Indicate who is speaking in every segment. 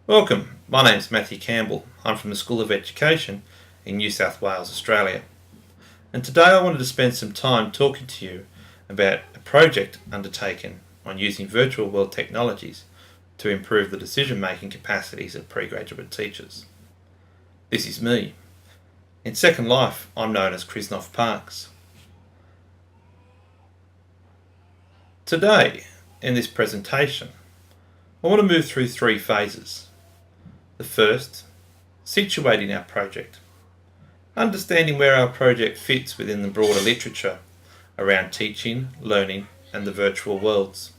Speaker 1: Welcome, my name is Matthew Campbell. I'm from the School of Education in New South Wales, Australia. And today I wanted to spend some time talking to you about a project undertaken on using virtual world technologies to improve the decision-making capacities of pre-graduate teachers. This is me. In Second Life, I'm known as Krznov Parks. Today, in this presentation, I want to move through three phases. The first, situating our project, understanding where our project fits within the broader literature around teaching, learning and the virtual worlds.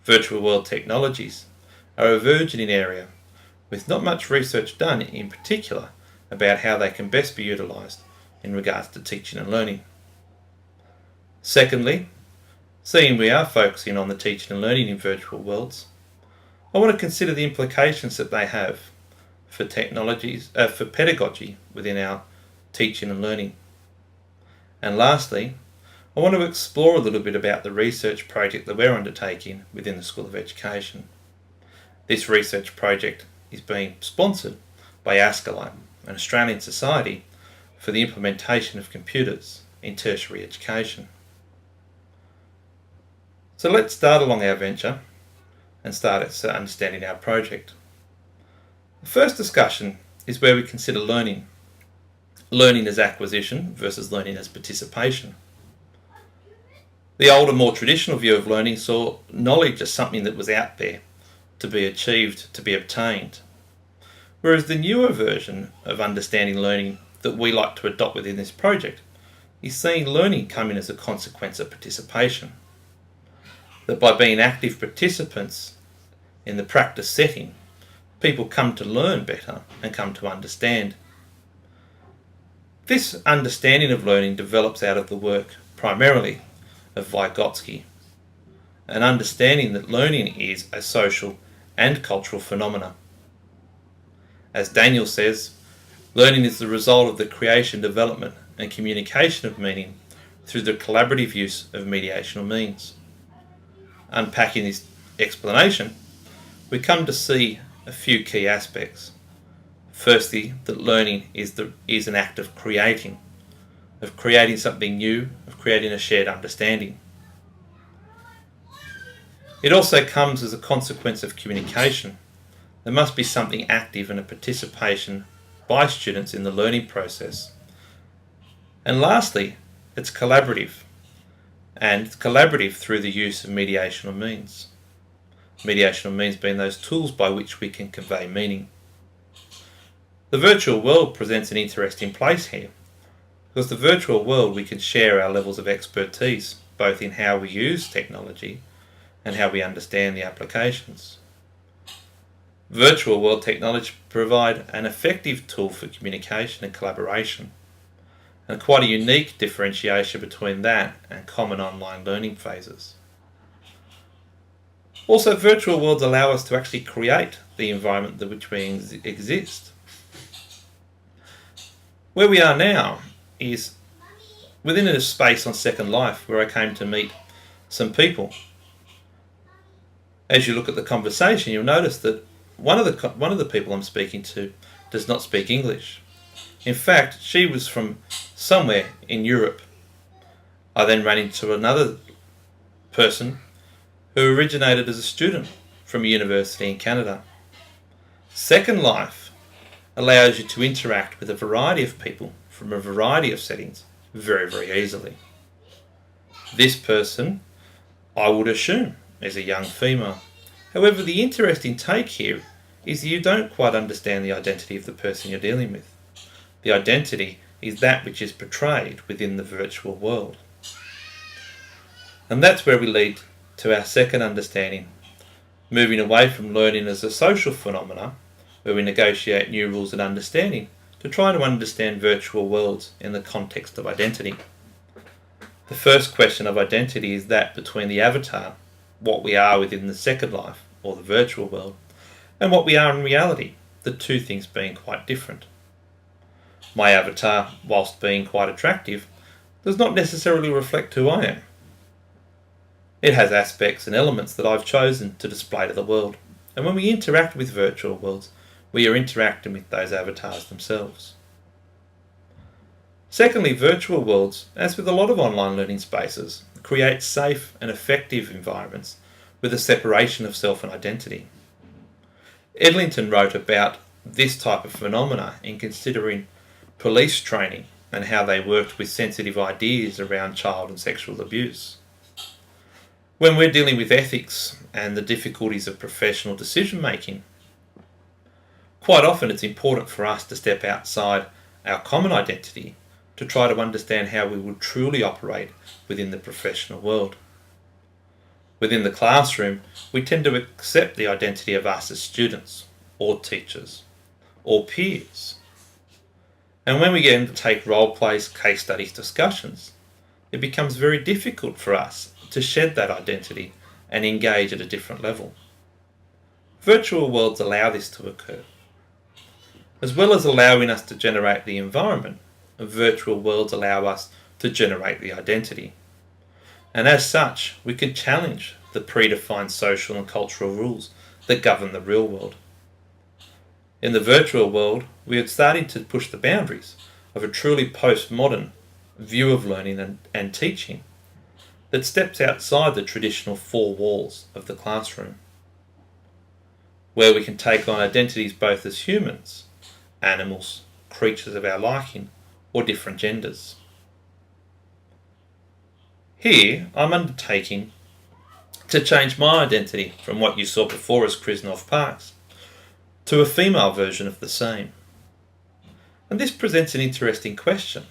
Speaker 1: Virtual world technologies are a burgeoning area with not much research done in particular about how they can best be utilised in regards to teaching and learning. Secondly, seeing we are focusing on the teaching and learning in virtual worlds, I want to consider the implications that they have for for pedagogy within our teaching and learning. And lastly, I want to explore a little bit about the research project that we're undertaking within the School of Education. This research project is being sponsored by ASCALITE, an Australian society for the implementation of computers in tertiary education. So let's start along our venture and start at understanding our project. The first discussion is where we consider learning. Learning as acquisition versus learning as participation. The older, more traditional view of learning saw knowledge as something that was out there, to be achieved, to be obtained. Whereas the newer version of understanding learning that we like to adopt within this project is seeing learning coming as a consequence of participation. That by being active participants in the practice setting, people come to learn better and come to understand. This understanding of learning develops out of the work, primarily, of Vygotsky, an understanding that learning is a social and cultural phenomena. As Daniel says, learning is the result of the creation, development and communication of meaning through the collaborative use of mediational means. Unpacking this explanation, we come to see a few key aspects. Firstly, that learning is an act of creating something new, of creating a shared understanding. It also comes as a consequence of communication. There must be something active and a participation by students in the learning process. And lastly, it's collaborative, and collaborative through the use of mediational means. Mediational means being those tools by which we can convey meaning. The virtual world presents an interesting place here, because the virtual world we can share our levels of expertise, both in how we use technology and how we understand the applications. Virtual world technology provide an effective tool for communication and collaboration, and quite a unique differentiation between that and common online learning phases. Also, virtual worlds allow us to actually create the environment in which we exist. Where we are now is within a space on Second Life where I came to meet some people. As you look at the conversation, you'll notice that one of the people I'm speaking to does not speak English. In fact, she was from somewhere in Europe. I then ran into another person who originated as a student from a university in Canada. Second Life allows you to interact with a variety of people from a variety of settings very, very easily. This person, I would assume, is a young female. However, the interesting take here is that you don't quite understand the identity of the person you're dealing with. The identity is that which is portrayed within the virtual world. And that's where we lead to our second understanding, moving away from learning as a social phenomena, where we negotiate new rules and understanding, to try to understand virtual worlds in the context of identity. The first question of identity is that between the avatar, what we are within the Second Life, or the virtual world, and what we are in reality, the two things being quite different. My avatar, whilst being quite attractive, does not necessarily reflect who I am. It has aspects and elements that I've chosen to display to the world, And when we interact with virtual worlds, we are interacting with those avatars themselves. Secondly, virtual worlds, as with a lot of online learning spaces, create safe and effective environments with a separation of self and identity. Edlington wrote about this type of phenomena in considering police training and how they worked with sensitive ideas around child and sexual abuse. When we're dealing with ethics and the difficulties of professional decision making, quite often it's important for us to step outside our common identity to try to understand how we would truly operate within the professional world. Within the classroom, we tend to accept the identity of us as students, or teachers, or peers. And when we get into take role plays, case studies, discussions, it becomes very difficult for us to shed that identity and engage at a different level. Virtual worlds allow this to occur. As well as allowing us to generate the environment, virtual worlds allow us to generate the identity. And as such, we can challenge the predefined social and cultural rules that govern the real world. In the virtual world, we are starting to push the boundaries of a truly postmodern view of learning and teaching that steps outside the traditional four walls of the classroom, where we can take on identities both as humans, animals, creatures of our liking, or different genders. Here, I'm undertaking to change my identity from what you saw before as Krishnov Parks to a female version of the same. And this presents an interesting question.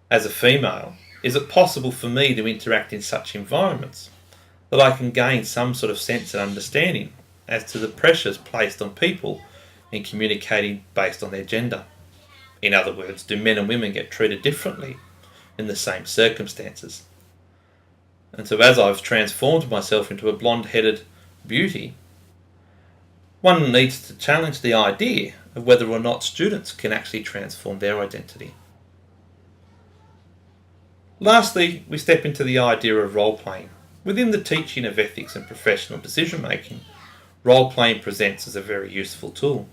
Speaker 1: As a female, is it possible for me to interact in such environments that I can gain some sort of sense and understanding as to the pressures placed on people in communicating based on their gender? In other words, do men and women get treated differently in the same circumstances? And so as I've transformed myself into a blonde-headed beauty, one needs to challenge the idea of whether or not students can actually transform their identity. Lastly, we step into the idea of role-playing. Within the teaching of ethics and professional decision-making, role-playing presents as a very useful tool.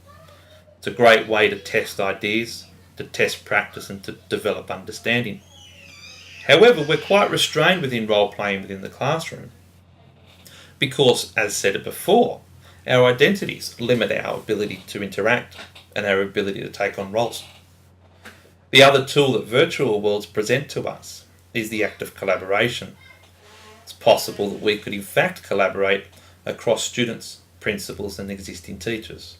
Speaker 1: It's a great way to test ideas, to test practice and to develop understanding. However, we're quite restrained within role-playing within the classroom because, as said before, our identities limit our ability to interact and our ability to take on roles. The other tool that virtual worlds present to us is the act of collaboration. It's possible that we could in fact collaborate across students, principals and existing teachers.